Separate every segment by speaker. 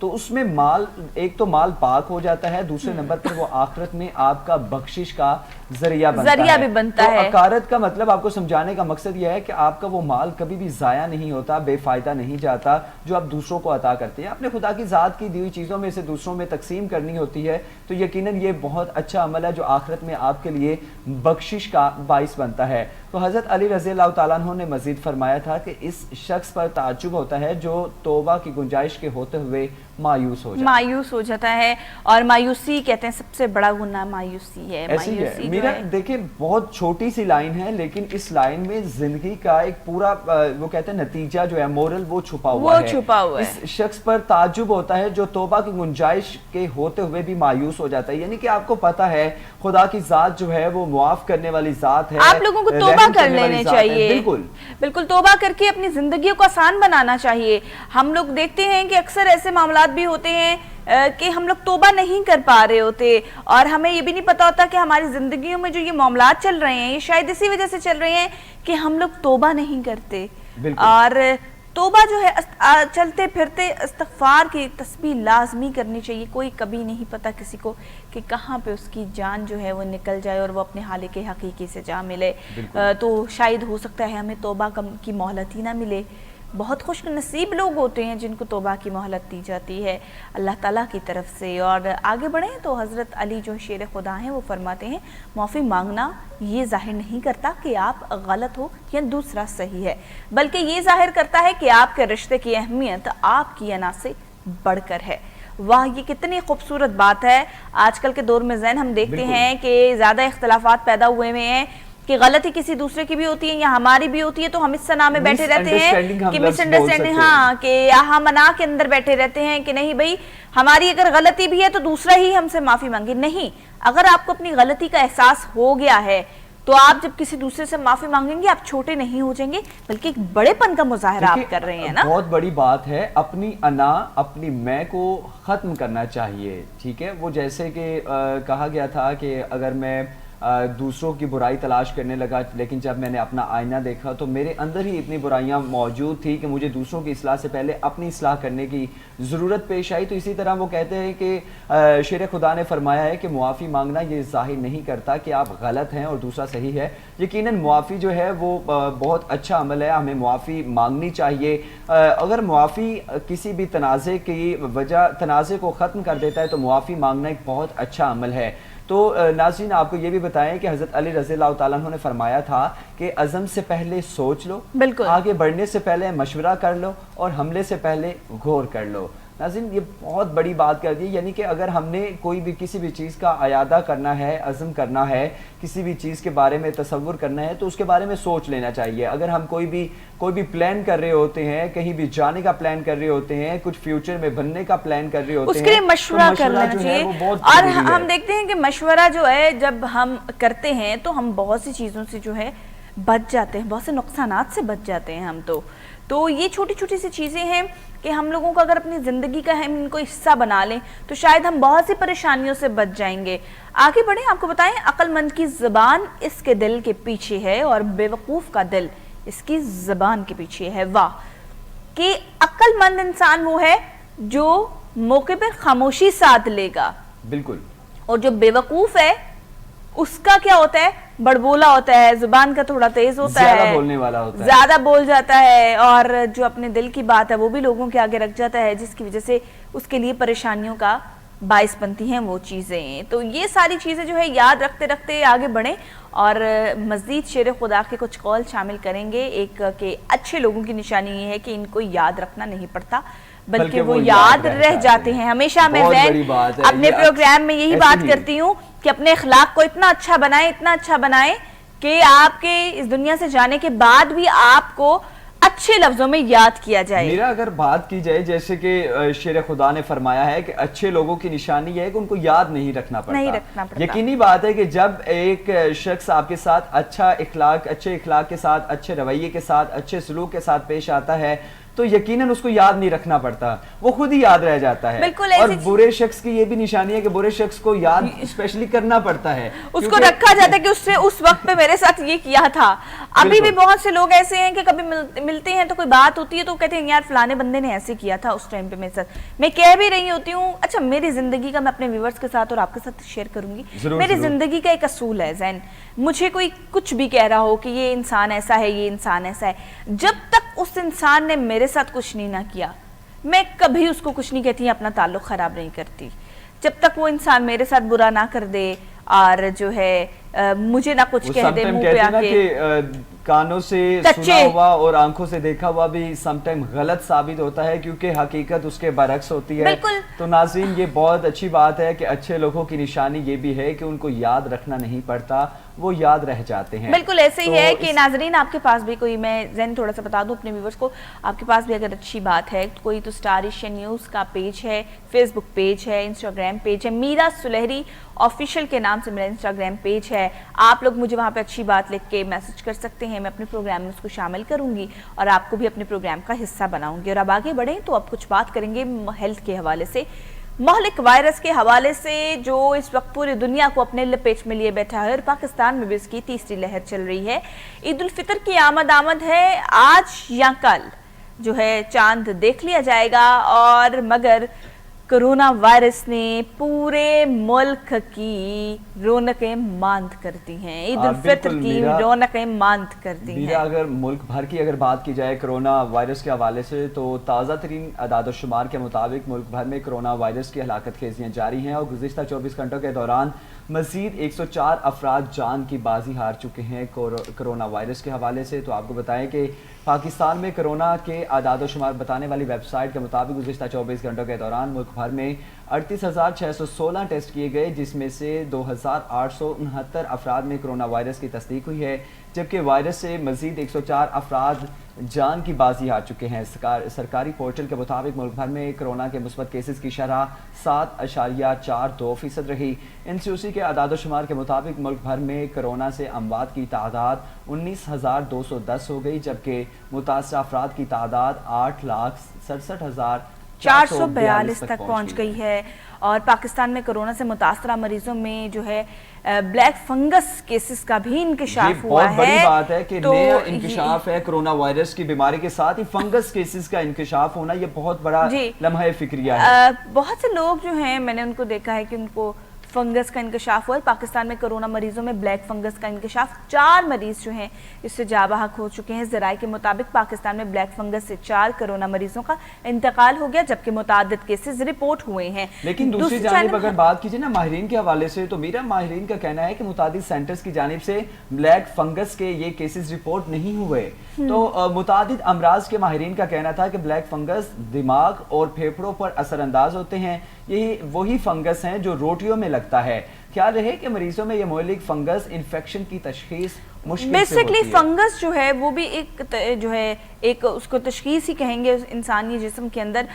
Speaker 1: تو اس میں مال، ایک تو مال پاک ہو جاتا ہے، دوسرے نمبر پر وہ آخرت میں آپ کا بخشش کا ذریعہ
Speaker 2: بھی بنتا ہے۔
Speaker 1: تو عقارت کا مطلب آپ کو سمجھانے کا مقصد یہ ہے کہ آپ کا وہ مال کبھی بھی ضائع نہیں ہوتا، بے فائدہ نہیں جاتا جو آپ دوسروں کو عطا کرتے ہیں۔ اپنے خدا کی ذات کی دی ہوئی چیزوں میں سے دوسروں میں تقسیم کرنی ہوتی ہے تو یقیناً یہ بہت اچھا عمل ہے جو آخرت میں آپ کے لیے بخشش کا باعث بنتا ہے۔ تو حضرت علی رضی اللہ تعالیٰ عنہ نے مزید فرمایا تھا کہ اس شخص پر تعجب ہوتا ہے جو توبہ کی گنجائش کے ہوتے ہوئے مایوس ہو جاتا ہے،
Speaker 2: اور مایوسی کہتے ہیں سب سے بڑا گناہ مایوسی ہے۔
Speaker 1: ایسی ہے میرا، دیکھیں بہت چھوٹی سی لائن ہے لیکن اس لائن میں زندگی کا ایک پورا وہ کہتے ہیں نتیجہ جو ہے مورل وہ چھپا ہوا ہے۔ اس شخص پر تعجب ہوتا ہے جو توبہ کی گنجائش کے ہوتے ہوئے بھی مایوس ہو جاتا ہے، یعنی کہ آپ کو پتا ہے خدا کی ذات جو ہے وہ معاف کرنے والی ذات ہے،
Speaker 2: آپ لوگوں کو توبہ کر لینے چاہیے۔
Speaker 1: بالکل
Speaker 2: توبہ کر کے اپنی زندگیوں کو آسان بنانا چاہیے۔ ہم لوگ دیکھتے ہیں کہ اکثر ایسے معاملات بھی ہوتے ہیں کہ ہم لوگ توبہ نہیں کر پا رہے ہوتے اور ہمیں یہ بھی نہیں پتا ہوتا کہ ہماری زندگیوں میں جو یہ معاملات چل رہے ہیں یہ شاید اسی وجہ سے چل رہے ہیں کہ ہم لوگ توبہ نہیں کرتے۔ اور توبہ جو ہے چلتے پھرتے استغفار کی تسبیح لازمی کرنی چاہیے۔ کوئی کبھی نہیں پتا کسی کو کہ کہاں پہ اس کی جان جو ہے وہ نکل جائے اور وہ اپنے حالق حقیقی سے جا ملے، تو شاید ہو سکتا ہے ہمیں توبہ کی مہلت ہی نہ ملے۔ بہت خوش نصیب لوگ ہوتے ہیں جن کو توبہ کی مہلت دی جاتی ہے اللہ تعالیٰ کی طرف سے۔ اور آگے بڑھیں تو حضرت علی جو شیر خدا ہیں وہ فرماتے ہیں معافی مانگنا یہ ظاہر نہیں کرتا کہ آپ غلط ہو یا دوسرا صحیح ہے، بلکہ یہ ظاہر کرتا ہے کہ آپ کے رشتے کی اہمیت آپ کی انا سے بڑھ کر ہے۔ واہ، یہ کتنی خوبصورت بات ہے۔ آج کل کے دور میں ذہن ہم دیکھتے ہیں کہ زیادہ اختلافات پیدا ہوئے ہیں کہ غلطی کسی دوسرے کی بھی ہوتی ہے یا ہماری بھی ہوتی ہے تو ہم اس سنا میں بیٹھے رہتے ہیں کہ مس انڈرسٹینڈنگ، ہاں، کہ ہم منا کے اندر بیٹھے رہتے ہیں کہ نہیں بھئی ہماری اگر غلطی بھی ہے تو دوسرا ہی ہم سے معافی مانگے۔ نہیں، اگر آپ کو اپنی غلطی کا احساس ہو گیا ہے تو آپ جب کسی دوسرے سے معافی مانگیں گے آپ چھوٹے نہیں ہو جائیں گے بلکہ ایک بڑے پن کا مظاہرہ آپ کر رہے ہیں نا۔
Speaker 1: بہت بڑی بات ہے، اپنی انا، اپنی میں کو ختم کرنا چاہیے، ٹھیک ہے۔ وہ جیسے کہ کہا گیا تھا کہ اگر میں دوسروں کی برائی تلاش کرنے لگا لیکن جب میں نے اپنا آئینہ دیکھا تو میرے اندر ہی اتنی برائیاں موجود تھی کہ مجھے دوسروں کی اصلاح سے پہلے اپنی اصلاح کرنے کی ضرورت پیش آئی۔ تو اسی طرح وہ کہتے ہیں کہ شیر خدا نے فرمایا ہے کہ معافی مانگنا یہ ظاہر نہیں کرتا کہ آپ غلط ہیں اور دوسرا صحیح ہے۔ یقیناً معافی جو ہے وہ بہت اچھا عمل ہے، ہمیں معافی مانگنی چاہیے۔ اگر معافی کسی بھی تنازع کی وجہ تنازع کو ختم کر دیتا ہے تو معافی مانگنا ایک بہت اچھا عمل ہے۔ تو ناظرین آپ کو یہ بھی بتائیں کہ حضرت علی رضی اللہ تعالیٰ عنہ نے فرمایا تھا کہ عزم سے پہلے سوچ لو، آگے بڑھنے سے پہلے مشورہ کر لو اور حملے سے پہلے غور کر لو۔ ناظرین یہ بہت بڑی بات کر دی، یعنی کہ اگر ہم نے کوئی بھی کسی بھی چیز کا اعادہ کرنا ہے، عزم کرنا ہے، کسی بھی چیز کے بارے میں تصور کرنا ہے تو اس کے بارے میں سوچ لینا چاہیے۔ اگر ہم کوئی بھی پلان کر رہے ہوتے ہیں، کہیں بھی جانے کا پلان کر رہے ہوتے ہیں، کچھ فیوچر میں بننے کا پلان کر رہے ہوتے ہیں،
Speaker 2: اس کے لیے مشورہ کر لینا چاہیے۔ اور ہم دیکھتے ہیں کہ مشورہ جو ہے جب ہم کرتے ہیں تو ہم بہت سی چیزوں سے جو ہے بچ جاتے ہیں، بہت سے نقصانات سے بچ جاتے ہیں ہم تو یہ چھوٹی چھوٹی سی چیزیں ہیں کہ ہم لوگوں کو اگر اپنی زندگی کا ہم ان کو حصہ بنا لیں تو شاید ہم بہت سی پریشانیوں سے بچ جائیں گے۔ آگے بڑھیں، آپ کو بتائیں عقل مند کی زبان اس کے دل کے پیچھے ہے اور بے وقوف کا دل اس کی زبان کے پیچھے ہے۔ واہ، کہ عقل مند انسان وہ ہے جو موقع پر خاموشی ساتھ لے گا،
Speaker 1: بالکل،
Speaker 2: اور جو بے وقوف ہے اس کا کیا ہوتا ہے، بڑبولا ہوتا ہے، زبان کا تھوڑا تیز ہوتا ہے،
Speaker 1: زیادہ بولنے والا ہوتا ہے،
Speaker 2: زیادہ بول جاتا ہے، اور جو اپنے دل کی بات ہے وہ بھی لوگوں کے آگے رکھ جاتا ہے جس کی وجہ سے اس کے لیے پریشانیوں کا باعث بنتی ہیں وہ چیزیں۔ تو یہ ساری چیزیں جو ہے یاد رکھتے رکھتے آگے بڑھیں اور مزید شیر خدا کے کچھ قول شامل کریں گے۔ ایک کہ اچھے لوگوں کی نشانی یہ ہے کہ ان کو یاد رکھنا نہیں پڑتا بلکہ وہ یاد رہ جاتے ہیں ہمیشہ۔ میں اپنے پروگرام میں یہی بات کرتی ہوں کہ اپنے اخلاق کو اتنا اچھا بنائیں، اتنا اچھا بنائیں کہ آپ کے اس دنیا سے جانے کے بعد بھی آپ کو اچھے لفظوں میں یاد کیا جائے۔
Speaker 1: میرا اگر بات کی جائے جیسے کہ شیر خدا نے فرمایا ہے کہ اچھے لوگوں کی نشانی یہ ہے کہ ان کو یاد نہیں رکھنا پڑتا۔ یقینی بات ہے کہ جب ایک شخص آپ کے ساتھ اچھے اخلاق کے ساتھ، اچھے رویے کے ساتھ، اچھے سلوک کے ساتھ پیش آتا ہے تو یقیناً اس کو یاد نہیں رکھنا پڑتا, وہ خود ہی یاد رہ جاتا ہے. اور برے شخص کی یہ بھی نشانی ہے کہ برے شخص کو یاد اسپیشلی کرنا پڑتا ہے,
Speaker 2: اس کو رکھا جاتا ہے کہ اس نے اس وقت پہ میرے ساتھ یہ کیا تھا. ابھی بھی بہت سے لوگ ایسے ہیں کہ کبھی ملتے ہیں تو کوئی بات ہوتی ہے تو کہتے ہیں یار فلانے بندے نے ایسے کیا تھا اس ٹائم پہ میرے ساتھ. میں کہہ بھی رہی ہوتی ہوں, اچھا میری زندگی کا میں اپنے ویورز کے ساتھ اور آپ کے ساتھ شیئر کروں گی. میری زندگی کا ایک اصول ہے زین, مجھے کوئی کچھ بھی کہہ رہا ہو کہ یہ انسان ایسا ہے, یہ انسان ایسا ہے, جب تک اس انسان نے میرے ساتھ کچھ نہیں نہ کیا میں کبھی اس کو کچھ نہیں کہتی, اپنا تعلق خراب نہیں کرتی. جب تک وہ انسان میرے ساتھ برا نہ کر دے اور جو ہے مجھے نہ کچھ کہہ دے منہ پہ آ کے.
Speaker 1: کانوں سے سنا ہوا اور آنکھوں سے دیکھا ہوا بھی سم ٹائم غلط ثابت ہوتا ہے, کیونکہ حقیقت اس کے برعکس ہوتی ہے. تو ناظرین یہ بہت اچھی بات ہے کہ اچھے لوگوں کی نشانی یہ بھی ہے کہ ان کو یاد رکھنا نہیں پڑتا, وہ یاد رہ جاتے ہیں.
Speaker 2: بالکل ایسے ہی ہے کہ ناظرین آپ کے پاس بھی کوئی, میں زین تھوڑا سا بتا دوں اپنے ویورز کو, آپ کے پاس بھی اگر اچھی بات ہے کوئی تو اسٹار ایشین نیوز کا پیج ہے, فیس بک پیج ہے, انسٹاگرام پیج ہے, میرا سلہری آفیشیل کے نام سے میرا انسٹاگرام پیج ہے. آپ لوگ مجھے وہاں پہ اچھی بات لکھ کے میسج کر سکتے ہیں, میں اپنے پروگرام میں اس کو شامل کروں گی اور آپ کو بھی اپنے پروگرام کا حصہ بناؤں گی. اور اب آگے بڑھیں تو اب کچھ بات کریں گے ہیلتھ کے حوالے سے, مہلک وائرس کے حوالے سے جو اس وقت پوری دنیا کو اپنے لپیٹ میں لیے بیٹھا ہے اور پاکستان میں بھی اس کی تیسری لہر چل رہی ہے. عید الفطر کی آمد ہے, آج یا کل جو ہے چاند دیکھ لیا جائے گا, اور مگر کرونا وائرس نے پورے ملک کی رونقیں ماند کر دی ہیں, عید الفطر کی رونقیں ماند کر دی ہیں.
Speaker 1: اگر ملک بھر کی اگر بات کی جائے کرونا وائرس کے حوالے سے تو تازہ ترین اعداد و شمار کے مطابق ملک بھر میں کرونا وائرس کی ہلاکت خیزیاں جاری ہیں, اور گزشتہ 24 گھنٹوں کے دوران مزید 104 افراد جان کی بازی ہار چکے ہیں کرونا وائرس کے حوالے سے. تو آپ کو بتائیں کہ پاکستان میں کرونا کے اعداد و شمار بتانے والی ویب سائٹ کے مطابق گزشتہ 24 گھنٹوں کے دوران ملک بھر میں 38,616 ٹیسٹ کیے گئے, جس میں سے 2,869 افراد میں کرونا وائرس کی تصدیق ہوئی ہے, جبکہ وائرس سے مزید 104 افراد جان کی بازی ہار چکے ہیں. سرکاری پورٹل کے مطابق ملک بھر میں کرونا کے مثبت کیسز کی شرح 7.42% رہی. NCOC کے اعداد و شمار کے مطابق ملک بھر میں کرونا سے اموات کی تعداد 19,210 ہو گئی, جبکہ متاثرہ افراد کی تعداد 8,67,442
Speaker 2: تک پہنچ گئی ہے. اور پاکستان میں کرونا سے متاثرہ مریضوں میں جو ہے بلیک فنگس کیسز کا بھی انکشاف ہوا ہے.
Speaker 1: بہت بڑی بات ہے کہ نیا انکشاف ہے کرونا وائرس کی بیماری کے ساتھ ہی فنگس کیسز کا انکشاف ہونا, یہ بہت بڑا لمحہ فکریہ ہے.
Speaker 2: بہت سے لوگ جو ہیں میں نے ان کو دیکھا ہے کہ ان کو فنگس کا انکشاف ہوا ہے. پاکستان میں کرونا مریضوں میں بلیک فنگس کا انکشاف, 4 مریض جو ہیں اس سے جاں بحق ہو چکے ہیں. ذرائع کے مطابق پاکستان میں بلیک فنگس سے 4 کرونا مریضوں کا انتقال ہو گیا, جبکہ متعدد کیسز رپورٹ ہوئے ہیں.
Speaker 1: لیکن دوسری جانب اگر بات کیجیے نا ماہرین کے حوالے سے, تو میرا ماہرین کا کہنا ہے کہ متعدد سینٹرز کی جانب سے بلیک فنگس کے یہ کیسز رپورٹ نہیں ہوئے. تو متعدد امراض کے ماہرین کا کہنا تھا کہ بلیک فنگس دماغ اور پھیپھڑوں پر اثر انداز ہوتے ہیں, یہی وہی فنگس ہیں جو روٹیوں میں لگتا ہے. خیال رہے کہ مریضوں میں یہ مہلک فنگس انفیکشن کی تشخیص مشکل سے ہوتی ہے.
Speaker 2: بیسکلی فنگس جو ہے وہ بھی ایک اس کو تشخیص ہی کہیں گے انسانی جسم کے اندر.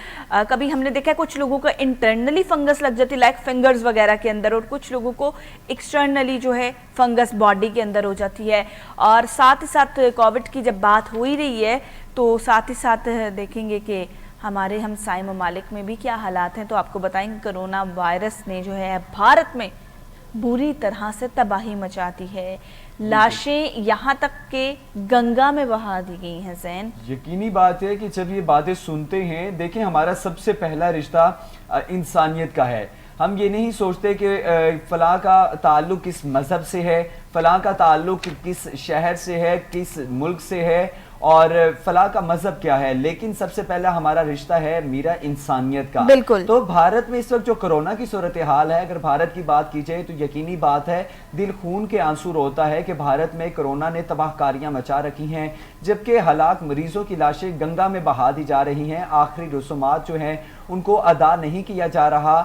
Speaker 2: کبھی ہم نے دیکھا ہے کچھ لوگوں کا انٹرنلی فنگس لگ جاتی ہے لائک فنگرز وغیرہ کے اندر, اور کچھ لوگوں کو ایکسٹرنلی جو ہے فنگس باڈی کے اندر ہو جاتی ہے. اور ساتھ ہی ساتھ کووڈ کی جب بات ہو ہی رہی ہے تو ساتھ ہی ساتھ دیکھیں گے کہ ہمارے ہمسائے ممالک میں بھی کیا حالات ہیں. تو آپ کو بتائیں کہ کرونا وائرس نے جو ہے بھارت میں بری طرح سے تباہی مچا دی ہے. لاشیں یہاں تک کہ گنگا میں بہا دی گئی ہیں. زین
Speaker 1: یقینی بات ہے کہ جب یہ باتیں سنتے ہیں, دیکھیں ہمارا سب سے پہلا رشتہ انسانیت کا ہے. ہم یہ نہیں سوچتے کہ فلاں کا تعلق کس مذہب سے ہے, فلاں کا تعلق کس شہر سے ہے, کس ملک سے ہے, اور فلاں کا مذہب کیا ہے, لیکن سب سے پہلا ہمارا رشتہ ہے میرا انسانیت کا.
Speaker 2: بالکل.
Speaker 1: تو بھارت میں اس وقت جو کرونا کی صورتحال ہے, اگر بھارت کی بات کی جائے تو یقینی بات ہے دل خون کے آنسو روتا ہے کہ بھارت میں کرونا نے تباہ کاریاں مچا رکھی ہیں, جبکہ ہلاک مریضوں کی لاشیں گنگا میں بہا دی جا رہی ہیں. آخری رسومات جو ہیں ان کو ادا نہیں کیا جا رہا.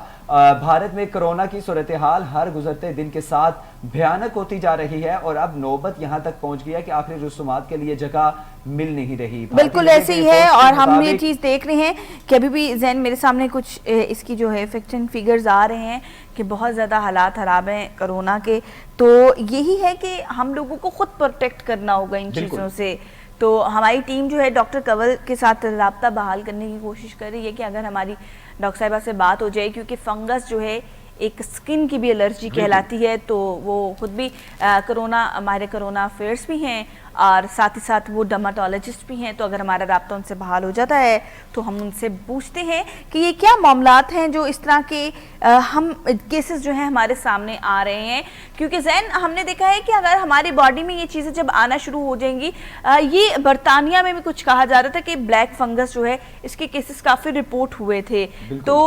Speaker 1: بھارت میں کرونا کی صورتحال ہر گزرتے دن کے ساتھ بھیانک ہوتی جا رہی ہے, اور اب نوبت یہاں تک پہنچ گیا کہ آخری رسومات کے لیے جگہ مل نہیں رہی.
Speaker 2: بالکل ایسے ہی ہے, اور ہم یہ چیز دیکھ رہے ہیں کہ ابھی بھی زین میرے سامنے کچھ اس کی جو ہے فیکٹن فیگرز آ رہے ہیں کہ بہت زیادہ حالات خراب ہیں کرونا کے. تو یہی ہے کہ ہم لوگوں کو خود پروٹیکٹ کرنا ہوگا ان چیزوں سے, تو ہماری ٹیم جو ہے ڈاکٹر کنول کے ساتھ رابطہ بحال کرنے کی کوشش کر رہی ہے کہ اگر ہماری ڈاکٹر صاحبہ سے بات ہو جائے، کیونکہ فنگس جو ہے ایک سکن کی بھی الرجی کہلاتی ہے، تو وہ خود بھی ہمارے کرونا افیئرس بھی ہیں اور ساتھ ہی ساتھ وہ ڈرماٹولوجسٹ بھی ہیں، تو اگر ہمارا رابطہ ان سے بحال ہو جاتا ہے تو ہم ان سے پوچھتے ہیں کہ یہ کیا معاملات ہیں جو اس طرح کے ہم کیسز جو ہیں ہمارے سامنے آ رہے ہیں، کیونکہ زین ہم نے دیکھا ہے کہ اگر ہماری باڈی میں یہ چیزیں جب آنا شروع ہو جائیں گی، یہ برطانیہ میں بھی کچھ کہا جا رہا تھا کہ بلیک فنگس جو ہے اس کے کیسز کافی رپورٹ ہوئے تھے، تو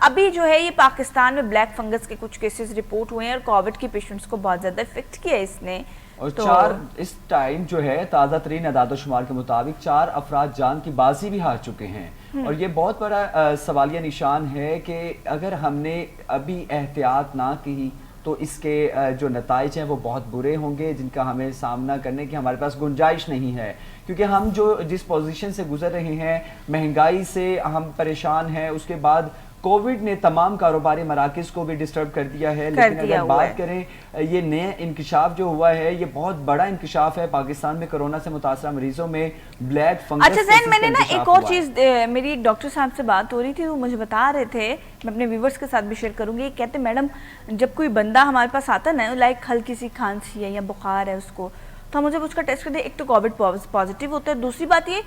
Speaker 2: ابھی جو ہے یہ پاکستان میں بلیک فنگس کے کچھ کیسز رپورٹ ہوئے ہیں اور کووڈ کی پیشنٹس کو بہت زیادہ افیکٹ کیا اس نے،
Speaker 1: اور اس ٹائم جو ہے تازہ ترین اعداد و شمار کے مطابق 4 افراد جان کی بازی بھی ہار چکے ہیں، اور یہ بہت بڑا سوالیہ نشان ہے کہ اگر ہم نے ابھی احتیاط نہ کی تو اس کے جو نتائج ہیں وہ بہت برے ہوں گے، جن کا ہمیں سامنا کرنے کی ہمارے پاس گنجائش نہیں ہے، کیونکہ ہم جس پوزیشن سے گزر رہے ہیں، مہنگائی سے ہم پریشان ہیں، اس کے بعد کووڈ نے تمام کاروباری مراکز کو بھی ڈسٹرب کر دیا ہے، لیکن اگر بات کریں یہ نئے انکشاف جو ہوا ہے یہ بہت بڑا انکشاف ہے پاکستان میں کورونا سے متاثرہ مریضوں میں بلیک فنگس۔
Speaker 2: اچھا زین، میں نے نا ایک اور چیز، میری ایک ڈاکٹر صاحب سے بات ہو رہی تھی، وہ مجھے بتا رہے تھے، میں اپنے ویورز کے ساتھ بھی شیئر کروں گی، کہتے میڈم جب کوئی بندہ ہمارے پاس آتا ہے نا، لائک ہلکی سی کھانسی ہے یا بخار ہے اس کو، تو ہم مجھے اس کا ٹیسٹ کرتے ہیں، ایک تو کووڈ پازیٹیو ہوتا ہے، دوسری بات یہ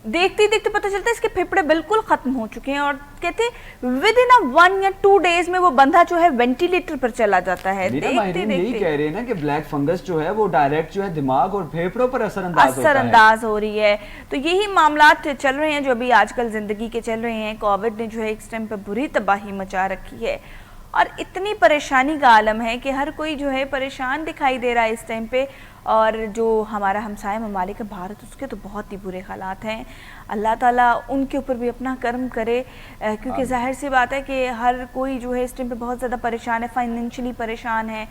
Speaker 2: دیکھتے دیکھتے پتہ چلتا ہے اس کے پھیپھڑے بالکل ختم ہو چکے ہیں، اور کہتے ود ان 1 یا 2 ڈیز میں وہ بندہ جو ہے وینٹیلیٹر پر چلا جاتا ہے۔
Speaker 1: ماہرین یہی کہہ رہے ہیں نا کہ بلیک فنگس جو ہے وہ ڈائریکٹ جو ہے دماغ اور پھیپھڑوں پر اثر انداز
Speaker 2: ہو رہی ہے، تو یہی معاملات چل رہے ہیں جو ابھی آج کل زندگی کے چل رہے ہیں۔ کووڈ نے جو ہے اس ٹائم پہ بری تباہی مچا رکھی ہے اور اتنی پریشانی کا عالم ہے کہ ہر کوئی جو ہے پریشان دکھائی دے رہا ہے اس ٹائم پہ، اور جو ہمارا ہمسایہ ممالک ہے بھارت، اس کے تو بہت ہی برے حالات ہیں، اللہ تعالیٰ ان کے اوپر بھی اپنا کرم کرے، کیونکہ ظاہر سی بات ہے کہ ہر کوئی جو ہے اس ٹائم پہ بہت زیادہ پریشان ہے، فائنینشلی پریشان ہے،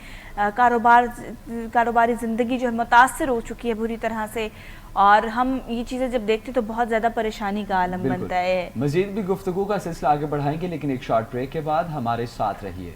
Speaker 2: کاروباری زندگی جو ہے متاثر ہو چکی ہے بری طرح سے، اور ہم یہ چیزیں جب دیکھتے تو بہت زیادہ پریشانی کا عالم بنتا ہے۔
Speaker 1: مزید بھی گفتگو کا سلسلہ آگے بڑھائیں گے، لیکن ایک شارٹ بریک کے بعد ہمارے ساتھ رہیے۔